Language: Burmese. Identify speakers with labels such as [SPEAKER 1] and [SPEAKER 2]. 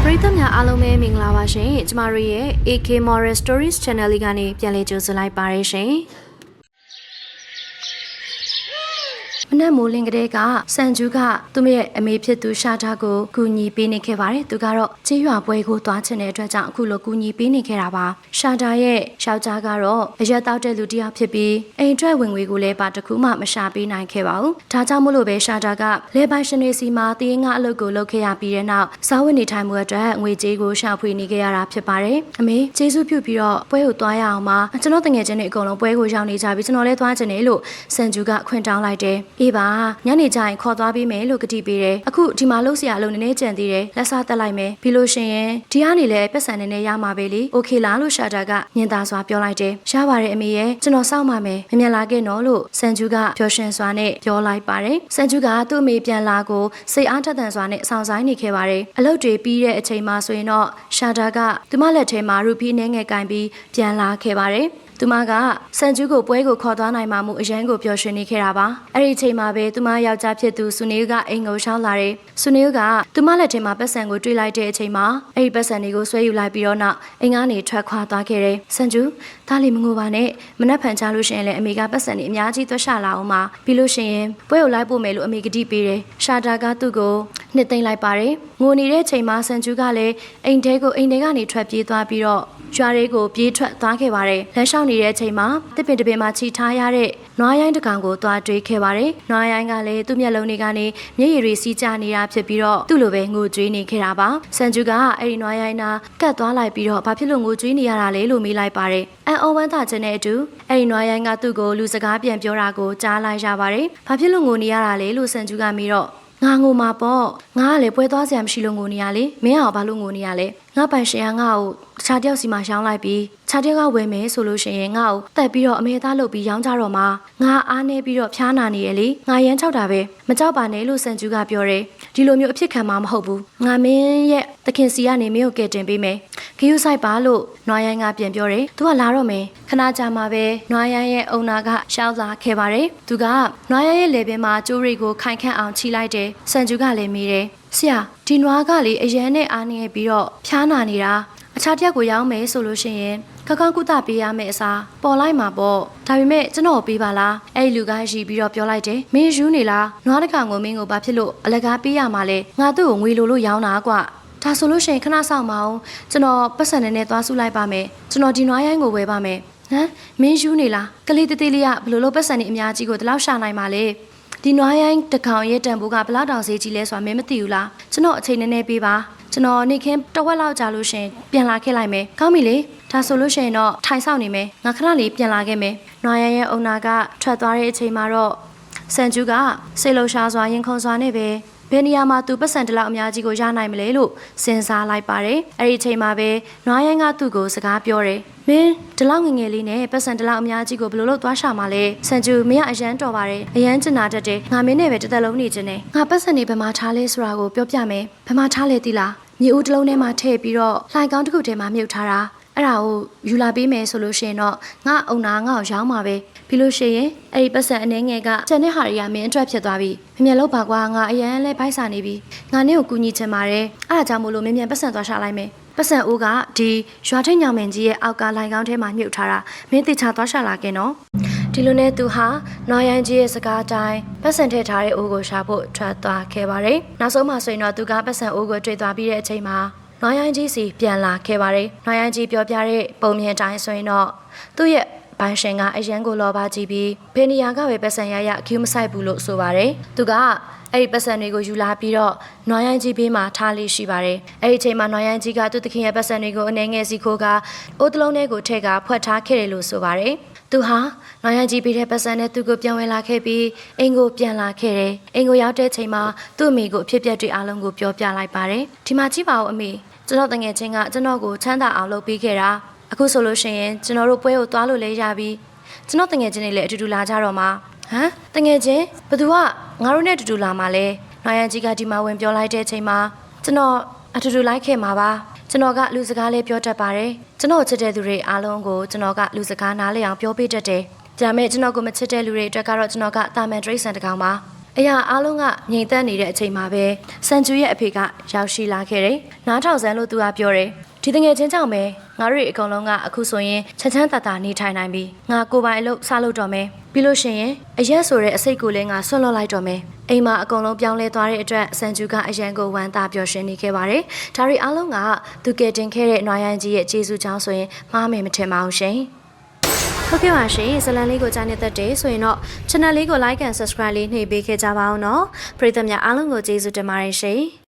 [SPEAKER 1] ပရိသတ်များအားလုံးပဲမင်္ဂလာပါရှင်ကျမတို့ရဲ့ AK Moral Stories Channel လေးကနေပြန်လည်ကြိုဆိုလိုက်ပါရရှင်မနက်မိုးလင်းကလေးကစံကျူးကသူ့ရဲ့အမေဖြစ်သူရှာတာကိုကူညီပေးနေခဲ့ပါတယ်သူကတော့ကြေးရွာပွဲကိုသွားချင်တဲ့အတွက်ကြောင့်အခုလိုကူညီပေးနေခဲ့တာပါရှာတာရဲ့ယောက်ျားကတော့အရက်တောက်တဲ့လူတစ်ယောက်ဖြစ်ပြီးအိမ်ထွက်ဝင်ငွေကိုလည်းပါတခုမှမရှာပေးနိုင်ခဲ့ပါဘူးဒါကြောင့်မို့လို့ပဲရှာတာကလေပိုင်ရှင်တွေစီမှာတည်ငါအလုပ်ကိုလုပ်ခဲ့ရပြီးတဲ့နောက်စားဝတ်နေထိုင်မှုအတွက်ငွေကြေးကိုရှာဖွေနေခဲ့ရတာဖြစ်ပါတယ်အမေကျေးဇူးပြုပြီးတော့ပွဲကိုသွားရအောင်ပါကျွန်တော်တငယ်ချင်းတွေအကုန်လုံးပွဲကိုရောက်နေကြပြီကျွန်တော်လည်းသွားချင်တယ်လို့စံကျူးကခွင့်တောင်းလိုက်တယ်အေးပါညနေကျရင်ခေါ်သွားပေးမယ်လို့ကတိပေးတယ်အခုဒီမှာလှုပ်ရှားအလုပ်နည်းနည်းကြံသေးတယ်လက်စားတက်လိုက်မယ်ပြီးလို့ရှိရင်ဒီကနေလည်းပတ်စံနည်းနည်းရမှာပဲလေโอเคလားလို့ရှာတာကညင်သာစွာပြောလိုက်တယ်ရပါတယ်အမေရဲ့ကျွန်တော်စောင့်ပါမယ်မမြင်လာခဲ့နော်လို့စံကျူးကပျော်ရွှင်စွာနဲ့ပြောလိုက်ပါတယ်စံကျူးကသူ့အမေပြန်လာကိုစိတ်အားထက်သန်စွာနဲ့ဆောင်ဆိုင်နေခဲ့ပါတယ်အလုပ်တွေပြီးတဲ့အချိန်မှဆိုရင်တော့ရှာတာကသူမလက်ထဲမှာရူပီနှဲငယ်ကင်ပြီးပြန်လာခဲ့ပါတယ်သူမကစံကျူးကိုပွဲကိုခေါ်သွားနိုင်မှမူအရန်ကိုပျော်ရွှင်နေခဲ့တာပါအဲ့ဒီအချိန်မှာပဲသူမယောက်ျားဖြစ်သူစုနေဦးကအိမ်ကိုရှောင်းလာတယ်စုနေဦးကသူမလက်ထဲမှာပတ်စံကိုတွေးလိုက်တဲ့အချိန်မှာအဲ့ဒီပတ်စံတွေကိုဆွဲယူလိုက်ပြီးတော့နောက်အိမ်ကနေထွက်ခွာသွားခဲ့တယ်စံကျူးဒါလီမငိုပါနဲ့မနှက်ဖန်ချလို့ရှိရင်လည်းအမေကပတ်စံတွေအများကြီးသွက်ရှာလာအောင်ပါပြီးလို့ရှိရင်ပွဲကိုလိုက်ပို့မယ်လို့အမေကတိပေးတယ်ရှာတာကသူ့ကိုနှစ်သိမ့်လိုက်ပါတယ်ငိုနေတဲ့ချိန်မှာစံကျူးကလည်းအိမ်ထဲကနေထွက်ပြေးသွားပြီးတော့ရွာလေးကိုပြေးထွက်သွားခဲ့ပါတယ်လမ်းလျှောက်နေတဲ့အချိန်မှာတစ်ပင်တစ်ပင်မှာချီထားရတဲ့နွားရိုင်းတစ်ကောင်ကိုသွားတွေးခဲ့ပါတယ်နွားရိုင်းကလည်းသူ့မျက်လုံးတွေကနေမျက်ရည်တွေစီးကျနေတာဖြစ်ပြီးတော့သူ့လိုပဲငိုကြွေးနေခဲ့တာပါစံကျူကအဲ့ဒီနွားရိုင်းနာကတ်သွားလိုက်ပြီးတော့ဘာဖြစ်လို့ငိုကြွေးနေရတာလဲလို့မေးလိုက်ပါတယ်အန်အော်ဝမ်းသာခြင်းနဲ့အတူအဲ့ဒီနွားရိုင်းကသူ့ကိုလူစကားပြန်ပြောတာကိုကြားလိုက်ရပါတယ်ဘာဖြစ်လို့ငိုနေရတာလဲလို့စံကျူကမေးတော့ငါငိုမှာပေါ့ငါကလည်းပွဲသွားစရာမရှိလို့ငိုနေရလေမင်းအောင်ဘာလို့ငိုနေရလဲငါပိုင်ရှင်ကငါ့ကိုတခြားတယောက်စီမှာရောင်းလိုက်ပြီးခြားတယောက်ကဝယ်မယ်ဆိုလို့ရှိရင်ငါ့ကိုတက်ပြီးတော့အမေသားလုပ်ပြီးရောင်းကြတော့မှငါအားနေပြီးတော့ဖျားနာနေရလေငါရမ်းချောက်တာပဲမကြောက်ပါနဲ့လို့စံကျူးကပြောတယ်ဒီလိုမျိုးအဖြစ်ခံမှာမဟုတ်ဘူးငါမင်းရဲ့တခင်စီကနေမင်းကိုကယ်တင်ပေးမယ်ဂီယူဆိုင်ပါလို့နွားရိုင်းကပြန်ပြောတယ်သူကလာတော့မယ်ခဏကြာမှပဲနွားရိုင်းရဲ့အုံနာကရှောက်လာခဲ့ပါတယ်သူကနွားရိုင်းရဲ့လေပင်မှာကျိုးတွေကိုခိုင်ခန့်အောင်ချီလိုက်တယ်စံကျူးကလည်းမေးတယ်ဆရာဒီနွားကလေအရန်နဲ့အားနေပြီးတော့ဖျားနာနေတာအခြားတစ်ယောက်ကိုရောင်းမယ်ဆိုလို့ရှိရင်ကောင်းကောင်းကုသပေးရမယ့်အစားပေါ်လိုက်မှာပေါ့ဒါပေမဲ့ကျွန်တော်ပေးပါလားအဲ့ဒီလူကရှိပြီးတော့ပြောလိုက်တယ်မင်းယူနေလားနွားတစ်ကောင်ကိုမင်းကိုဘာဖြစ်လို့အလကားပေးရမှာလဲငါသူ့ကိုငွေလိုလို့ရောင်းတာကွာဒါဆိုလို့ရှိရင်ခဏဆောင်မအောင်ကျွန်တော်ပတ်စံနဲ့သွားစုလိုက်ပါမယ်ကျွန်တော်ဒီနွားရိုင်းကိုဝယ်ပါမယ်ဟမ်မင်းယူနေလားကလေးတေးလေးကဘလို့လို့ပတ်စံနေအများကြီးကိုဒီလောက်ရှာနိုင်ပါလေဒီနွားရိုင်းတစ်ကောင်ရဲ့တန်ဖိုးကဘလောက်တောင်ဈေးကြီးလဲဆိုတာမင်းမသိဘူးလားကျွန်တော်အချိန်နည်းနည်းပေးပါကျွန်တော်နေခင်းတဝက်လောက်ကြာလို့ရှင်ပြန်လာခဲ့လိုက်မယ်ကောင်းပြီလေဒါဆိုလို့ရှိရင်တော့ထိုင်ဆောင်နေမယ်ငါခဏလေးပြန်လာခဲ့မယ်နွားရိုင်းရဲ့အုံနာကထွက်သွားတဲ့အချိန်မှာတော့စံကျူးကစိတ်လှရှားစွာရင်ခုန်စွာနဲ့ပဲဘယ်နေရာမှာသူပတ်စံတလောက်အများကြီးကိုရနိုင်မလဲလို့စဉ်းစားလိုက်ပါတယ်အဲ့ဒီအချိန်မှာပဲနွားရိုင်းကသူ့ကိုစကားပြောတယ်မင်းဒီလောက်ငငယ်လေးနဲ့ပတ်စံတလောက်အများကြီးကိုဘယ်လိုလုပ်သွားရှာမှာလဲစံကျူမင်းကအရန်တော်ပါတယ်အရန်ကျင်နာတတ်တယ်ငါမင်းနဲ့ပဲတစ်သက်လုံးနေခြင်းနဲ့ငါပတ်စံနေဘယ်မှာထားလဲဆိုတာကိုပြောပြမယ်ဘယ်မှာထားလဲသိလားမြေဦးတစ်လုံးထဲမှာထည့်ပြီးတော့လှိုင်ကောင်းတစ်ခုထဲမှာမြုပ်ထားတာအဲ့ဒါကိုယူလာပေးမယ်ဆိုလို့ရှိရင်တော့ငါအုံနာငါ့ကိုရောင်းမှာပဲပြီးလို့ရှိရင်အဲ့ဒီပတ်စံအနေငယ်ကကျန်တဲ့ဟာတွေကမင်းအတွက်ဖြစ်သွားပြီမမြင်လို့ပါကွာငါအရန်လဲဘိုက်စာနေပြီငါနင့်ကိုကူညီချင်ပါတယ်အဲ့ဒါကြောင့်မို့လို့မင်းမြန်ပတ်စံသွားရှာလိုက်မယ်ပတ်စံအိုးကဒီရွာထိတ်ညောင်မင်းကြီးရဲ့အောက်ကလိုင်ကောင်းထဲမှာမြုပ်ထားတာမင်းတေချာသွားရှာလာခဲ့နော်ဒီလိုနဲ့သူဟာနွားရိုင်းကြီးရဲ့စကားတိုင်းပတ်စံထည့်ထားတဲ့အိုးကိုရှာဖို့ထွက်သွားခဲ့ပါတယ်နောက်ဆုံးမှဆိုရင်တော့သူကပတ်စံအိုးကိုတွေ့သွားပြီးတဲ့အချိန်မှာနွားရိုင်းကြီးစီပြန်လာခဲ့ပါတယ်နွားရိုင်းကြီးပြောပြတဲ့ပုံမြင်တိုင်းဆိုရင်တော့သူ့ရဲ့ဘိုင်ရှင်ကအရန်ကိုလောပါကြည့်ပြီးဘယ်နေရာကပဲပတ်စံရရအကျူးမဆိုင်ဘူးလို့ဆိုပါတယ်သူကအဲ့ဒီပတ်စံတွေကိုယူလာပြီးတော့နွားရိုင်းကြီးဘေးမှာထားလေးရှိပါတယ်အဲ့ဒီအချိန်မှာနွားရိုင်းကြီးကသူ့သခင်ရဲ့ပတ်စံတွေကိုအနေငယ်စီခိုးကအိုးတလုံးထဲကိုထည့်ကဖွက်ထားခဲ့တယ်လို့ဆိုပါတယ်သူဟာနွားရိုင်းကြီးပေးတဲ့ပတ်စံနဲ့သူ့ကိုပြန်ဝင်လာခဲ့ပြီးအိမ်ကိုပြန်လာခဲ့တယ်အိမ်ကိုရောက်တဲ့ချိန်မှာသူ့အမေကိုအဖြစ်ပြက်တွေအားလုံးကိုပြောပြလိုက်ပါတယ်ဒီမှာကြည့်ပါဦးအမေကျွန်တော်တငယ်ချင်းကကျွန်တော်ကိုချမ်းသာအောင်လုပ်ပေးခဲ့တာအခုဆိုလို့ရှိရင်ကျွန်တော်တို့ပွဲကိုသွားလို့လဲရပြီကျွန်တော်တငယ်ချင်းတွေလည်းအတူတူလာကြတော့မှာဟမ်တငယ်ချင်းဘသူကငါတို့နဲ့အတူတူလာမှာလဲနွားရန်ကြီးကဒီမှာဝင်ပြောလိုက်တဲ့အချိန်မှာကျွန်တော်အတူတူလိုက်ခဲ့မှာပါကျွန်တော်ကလူစကားလေးပြောတတ်ပါတယ်ကျွန်တော်ချစ်တဲ့သူတွေအားလုံးကိုကျွန်တော်ကလူစကားနားလည်အောင်ပြောပေးတတ်တယ်ဒါပေမဲ့ကျွန်တော်ကိုမချစ်တဲ့လူတွေအတွက်ကတော့ကျွန်တော်ကတာမန်တရိတ်ဆန်တကောင်ပါအ အရာအားလုံးကငြိမ်သက်နေတဲ့အချိန်မှာပဲစန်ဂျူရဲ့အဖေကရောက်ရှိလာခဲ့တယ်။နားထောင်စမ်းလို့သူကပြောတယ်။ဒီတငယ်ချင်းကြောင့်ပဲငါတို့အကုန်လုံးကအခုဆိုရင်ချမ်းချမ်းသာသာနေထိုင်နိုင်ပြီ။ငါကိုယ်ပိုင်အလုပ်စလုပ်တော့မယ်။ပြီးလို့ရှိရင်အရက်ဆိုတဲ့အစိတ်ကိုလည်းငါဆွတ်လွတ်လိုက်တော့မယ်။အိမ်မှာအကုန်လုံးပြောင်းလဲသွားတဲ့အတွက်စန်ဂျူကအရန်ကိုဝမ်းသာပျော်ရွှင်နေခဲ့ပါတယ်။ဒါရီအားလုံးကသူကတင်ခဲ့တဲ့နွားရိုင်းကြီးရဲ့ကျေးဇူးကြောင့်ဆိုရင်မှားမယ်မထင်ပါဘူးရှင်။ဟုတ်ကဲ့ပါရှင်ဇလန်လေးကိုကြားနေတတ်တယ်ဆိုရင်တော့ channel လေးကို like and subscribe လေးနှိပ်ပေးခဲ့ကြပါဦးနော်ပရိသတ်များအားလုံးကိုကျေးဇူးတင်ပါတယ်ရှင်